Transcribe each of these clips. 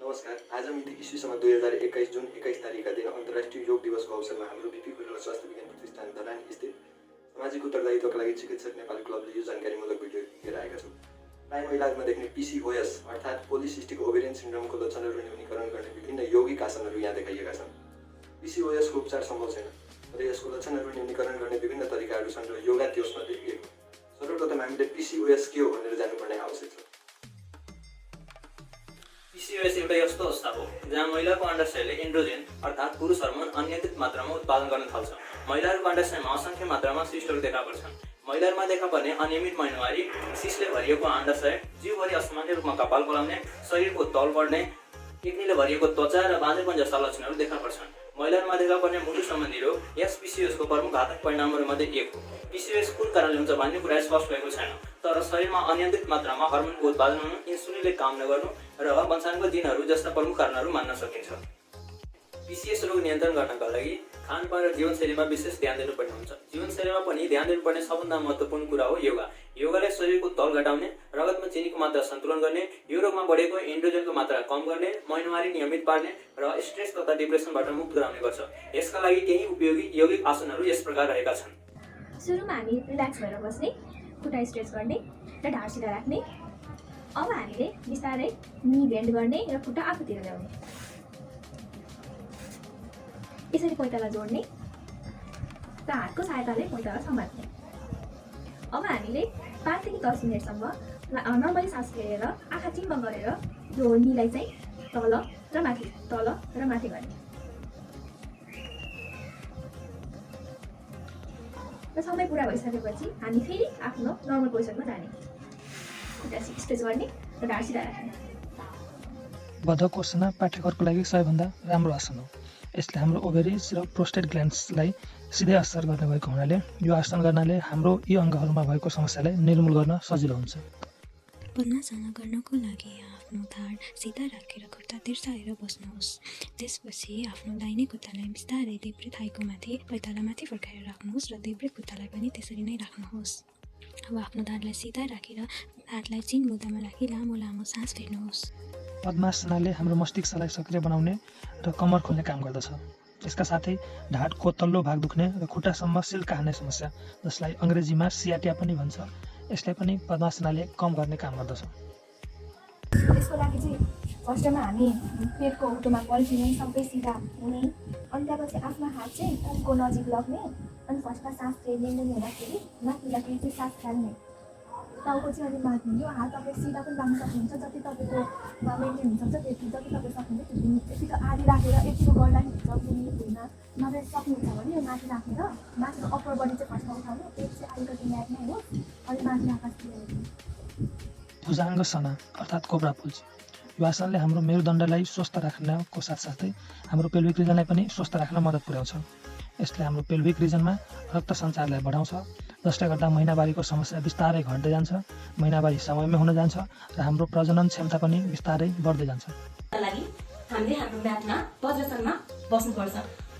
नमस्कार। आज मिति ईस्वीसम्म 2021 जुन 21 तारिकका दिन अन्तर्राष्ट्रिय योग दिवसको अवसरमा हाम्रो बीपी कुलर स्वास्थ्य विज्ञान प्रतिष्ठान धरानी स्थित सामाजिक उत्तरदायित्वका लागि चिकित्सक नेपाली क्लबले यो जानकारीमूलक भिडियो लिएर आएका छौँ। प्राय महिलाहरूमा देख्ने PCOS अर्थात् पोलिसिस्टिक ओभेरियन सिन्ड्रोमको लक्षणहरू न्यूनीकरण गर्ने विभिन्न यौगिक आसनहरू यहाँ देखाइएका छन्। PCOS को उपचार सम्भव छैन र यसको लक्षणहरू न्यूनीकरण गर्ने विभिन्न तरिकाहरू छन् र योगा त्यसमध्ये एक हो। सर्वप्रथम हामीले PCOS के हो भनेर जान्नुपर्ने आवश्यक छ। PCOS एउटा यस्तो अवस्था हो जहाँ महिलाको अण्डाशयले एन्ड्रोजेन अर्थात् पुरुष हर्मोन अनियन्त्रित मात्रामा उत्पादन गर्न थाल्छ। महिलाहरूको अण्डाशयमा असङ्ख्य मात्रामा सिस्टहरू देखा पर्छन्। महिलाहरूमा देखा पर्ने अनियमित महिनावारी, सिसले भरिएको अण्डाशय, जिउभरि असामान्य रूपमा कपाल पलाउने, शरीरको तल बढ्ने, किडनीले भरिएको त्वचा र बाँझेपन जस्ता लक्षणहरू देखा पर्छन्। महिलाहरूमा देखा पर्ने मुटु सम्बन्धी रोग यस PCOS को प्रमुख घातक परिणामहरूमध्ये एक हो। PCOS कुन कारणले हुन्छ भन्ने कुरा स्पष्ट भएको छैन, तर शरीरमा अनियन्त्रित मात्रामा हर्मोनको उत्पादन हुनु, इन्सुलिनले काम नगर्नु र वंशानुगत जिनहरू जस्ता प्रमुख कारणहरू मान्न सकिन्छ। PCOS रोग नियन्त्रण गर्नका लागि खानपान र जीवनशैलीमा विशेष ध्यान दिनुपर्ने हुन्छ। जीवनशैलीमा पनि ध्यान दिनुपर्ने सबभन्दा महत्त्वपूर्ण कुरा हो योगा। योगाले शरीरको तल घटाउने, रगतमा चिनीको मात्रा सन्तुलन गर्ने, यो रोगमा बढेको एन्ड्रोजेनको मात्रा कम गर्ने, महिनावारी नियमित पार्ने र स्ट्रेस तथा डिप्रेसनबाट मुक्त गराउने गर्छ। यसका लागि केही उपयोगी यौगिक आसनहरू यस प्रकार रहेका छन्। सुरुमा हामी रिल्याक्स भएर बस्ने, खुट्टा स्ट्रेच गर्ने र ढाड सिधा राख्ने। अब हामीले बिस्तारै नी बेन्ड गर्ने र खुट्टा आफूतिर ल्याउने। यसरी पैताला जोड्ने र हातको सहायताले पैताला समात्ने। अब हामीले 5 देखि 10 मिनटसम्म नर्मली सास फेरेर आँखा चिम्म गरेर यो नीलाई चाहिँ तल र माथि गर्ने र समय पुरा भइसकेपछि हामी फेरि आफ्नो नर्मल पोजिसनमा जाने। खुट्टा स्ट्रेच गर्ने र ढाड सिधा राख्ने। बद्धकोषना पाठ्यक्रमको लागि सबैभन्दा राम्रो आसन हो। यसले हाम्रो ओभेरिज र प्रोस्टेट ग्ल्यान्ड्सलाई सिधै असर गर्ने भएको हुनाले यो आसन गर्नाले हाम्रो यी अङ्गहरूमा भएको समस्यालाई निर्मूल गर्न सजिलो हुन्छ। पद्मासना गर्नको लागि आफ्नो ढाड सिधा राखेर खुट्टा तिर्साएर बस्नुहोस्। त्यसपछि आफ्नो दाहिने खुट्टालाई बिस्तारै देब्रे थाइको माथि पैतालामाथि फर्काएर राख्नुहोस् र देब्रे खुट्टालाई पनि त्यसरी नै राख्नुहोस्। अब आफ्नो ढाडलाई सिधा राखेर हातलाई चिन बुँदामा राखी लामो लामो सास फेर्नुहोस्। पद्मासनाले हाम्रो मस्तिष्कलाई सक्रिय बनाउने र कमर खोल्ने काम गर्दछ। यसका साथै ढाडको तल्लो भाग दुख्ने र खुट्टासम्म सिल्का हान्ने समस्या, जसलाई अङ्ग्रेजीमा सियाटिया पनि भन्छ, यसलाई पनि पद्मासनाले कम गर्ने काम गर्दछ। यसको लागि चाहिँ फर्स्टमा हामी पेटको हुटोमा पल्टिने, सबै सिधा हुने, अनि त्यसपछि आफ्नो हात चाहिँ टाउको नजिक लग्ने, अनि फर्स्टमा सास फेर्ने हुँदाखेरि माथिदेखि चाहिँ सास फाल्ने। टाउको चाहिँ अलिक माथि, यो हात तपाईँ सिधा पनि राख्न सक्नुहुन्छ, जति तपाईँको मेन्टेन हुनसक्छ त्यति, जति तपाईँ सक्नुहुन्छ त्यति। यतिको आधी राखेर यतिको गर्दा नि हुन्छ, हुँदैन। नभए सक्नुहुन्छ भने यो माथि राखेर माथिको अप्पर बडी चाहिँ फर्स्टमा उठाउनु, पेट चाहिँ अलिकति म्याटमै होस्, अलिक माथि आकाशतिर हेर्नु। भुजाङ्गसना अर्थात् कोब्रा पोज। यो आसनले हाम्रो मेरुदण्डलाई स्वस्थ राख्नको साथसाथै हाम्रो पेल्भिक रिजनलाई पनि स्वस्थ राख्न मद्दत पुर्याउँछ। यसले हाम्रो पेल्भिक रिजनमा रक्त सञ्चारलाई बढाउँछ, जसले गर्दा महिनावारीको समस्या बिस्तारै घट्दै जान्छ, महिनावारी समयमै हुन जान्छ र हाम्रो प्रजनन क्षमता पनि बिस्तारै बढ्दै जान्छ। लागि हामीले हाम्रो म्याटमा वज्रासनमा बस्नुपर्छ।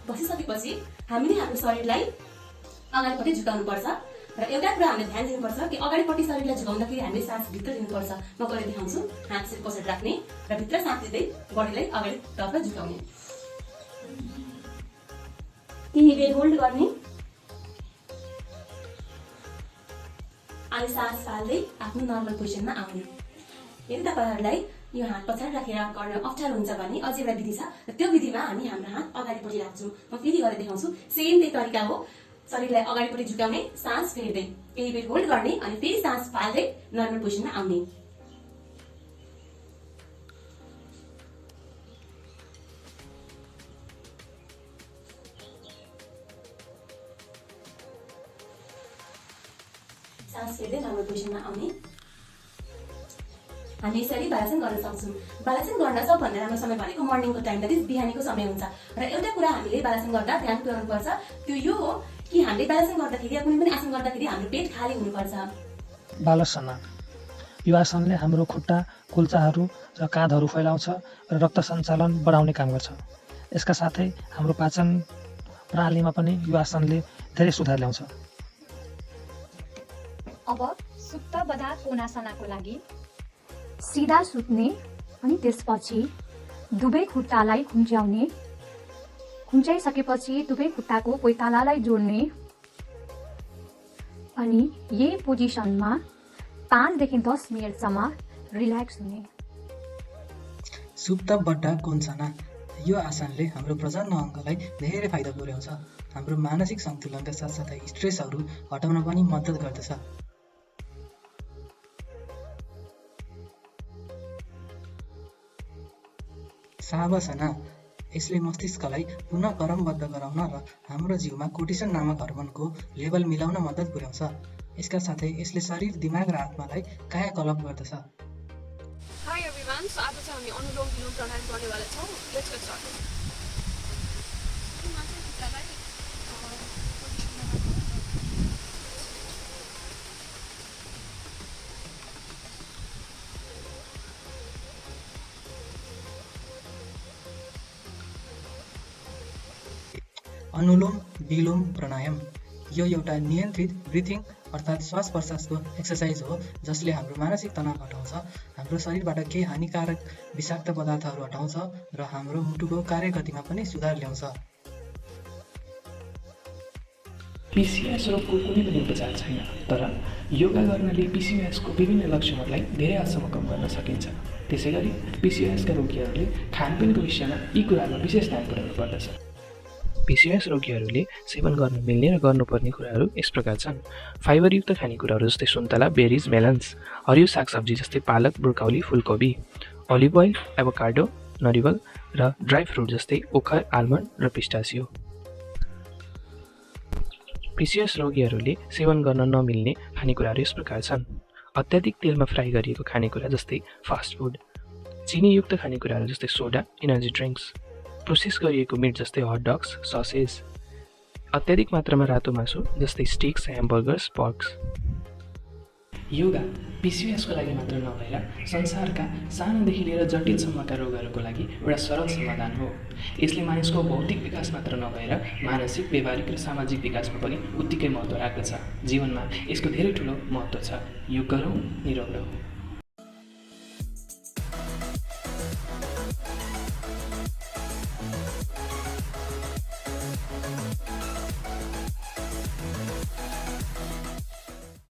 बसिसकेपछि हामीले हाम्रो शरीरलाई अगाडिपट्टि झुकाउनुपर्छ र एउटा कुरा हामीले ध्यान दिनुपर्छ कि अगाडिपट्टि शरीरलाई झुकाउँदाखेरि हामीले सास भित्र दिनुपर्छ। म गरेर देखाउँछु। हात चाहिँ पछाडि राख्ने र भित्र सास दिँदै बडीलाई अगाडितर्फ झुकाउने। केही बेर होल्ड गर्ने अनि सास फाल्दै आफ्नो नर्मल पोजिसनमा आउने। यदि तपाईँहरूलाई यो हात पछाडि राखेर गर्न अप्ठ्यारो हुन्छ भने अझै एउटा विधि छ र त्यो विधिमा हामी हाम्रो हात अगाडिपट्टि राख्छौँ। म फेरि गरेर देखाउँछु। सेम त्यही तरिका हो। शरीरलाई अगाडिपट्टि झुकाउने, सास फेर्दै केही बेर होल्ड गर्ने अनि फेरि सास फाल्दै नर्मल पोजिसनमा आउने। सास फेर्दै नर्मल पोजिसनमा आउने। हामी यसरी बालासन गर्न सक्छौँ। बालासन गर्न सबभन्दा राम्रो समय भनेको मर्निङको टाइम, द्याट इज बिहानीको समय हुन्छ। र एउटा कुरा हामीले बालासन गर्दा ध्यान पुर्याउनुपर्छ, त्यो यो हो कि हामीले बालासन गर्दाखेरि या कुनै पनि आसन गर्दाखेरि हाम्रो पेट खाली हुनुपर्छ। बालासना यो आसनले हाम्रो खुट्टा, कुल्चाहरू र काँधहरू फैलाउँछ र रक्त सञ्चालन बढाउने काम गर्छ। यसका साथै हाम्रो पाचन प्रणालीमा पनि यो आसनले धेरै सुधार ल्याउँछ। अब सुप्त बधा कोणासनाको लागि सिधा सुत्ने अनि त्यसपछि दुवै खुट्टालाई खुम्च्याउने, खुम्च्याइसकेपछि दुवै खुट्टाको पैतालालाई जोड्ने अनि यही पोजिसनमा 5 देखि 10 मिनटसम्म रिल्याक्स हुने। सुप्त बड्डा कोन्चाना। यो आसनले हाम्रो प्रजनन अङ्गलाई धेरै फाइदा पुर्याउँछ। हाम्रो मानसिक सन्तुलनका साथसाथै स्ट्रेसहरू हटाउन पनि मद्दत गर्दछ। सावसना। यसले मस्तिष्कलाई पुनः क्रमबद्ध गराउन र हाम्रो जिउमा कोर्टिसोल नामक हर्मोनको लेभल मिलाउन मद्दत पुर्याउँछ। यसका साथै यसले शरीर, दिमाग र आत्मालाई कायाकल्प गर्दछ। हाई एभ्रिवान, सो आज चाहिँ हामी अनुलोम विलोम प्राणायाम गर्नेवाला छौँ। Let's get started. अनुलोम विलोम प्राणायाम यो एउटा नियन्त्रित ब्रिथिङ अर्थात् श्वास प्रश्वासको एक्सर्साइज हो जसले हाम्रो मानसिक तनाव हटाउँछ, हाम्रो शरीरबाट केही हानिकारक विषाक्त पदार्थहरू हटाउँछ र हाम्रो मुटुको कार्यगतिमा पनि सुधार ल्याउँछ। PCOS रोगको कुनै पनि उपचार छैन, तर योगा गर्नाले PCOSको विभिन्न लक्षणहरूलाई धेरै हदसम्म कम गर्न सकिन्छ। त्यसैगरी PCOSका रोगीहरूले खानपिनको विषयमा यी कुरामा विशेष ध्यान पुर्याउनु पर्दछ। PCOS रोगीहरूले सेवन गर्न मिल्ने र गर्नुपर्ने कुराहरू यस प्रकार छन्। फाइबरयुक्त खानेकुराहरू जस्तै सुन्तला, बेरिज, मेलन्स, हरियो सागसब्जी जस्तै पालक, ब्रोकाउली, फुलकोपी, अलिभ ओइल, एभोकाडो, नरिवल र ड्राई फ्रुट जस्तै ओखर, आल्मन्ड र पिस्टासियो। PCOS रोगीहरूले सेवन गर्न नमिल्ने खानेकुराहरू यस प्रकार छन्। अत्याधिक तेलमा फ्राई गरिएको खानेकुरा जस्तै फास्ट फुड, चिनीयुक्त खानेकुराहरू जस्तै सोडा, इनर्जी ड्रिङ्क्स, प्रोसेस गरिएको मिट जस्तै हट डग्स, ससेज, अत्याधिक मात्रामा रातो मासु जस्तै स्टिक्स, ह्यामबर्गर्स, पर्क्स। योगा PCOSको लागि मात्र नभएर संसारका सानोदेखि लिएर जटिलसम्मका रोगहरूको लागि एउटा सरल समाधान हो। यसले मानिसको भौतिक विकास मात्र नभएर मानसिक, व्यावहारिक र सामाजिक विकासमा पनि उत्तिकै महत्त्व राख्दछ। जीवनमा यसको धेरै ठुलो महत्त्व छ। योग गरौँ, निरोग रहौँ।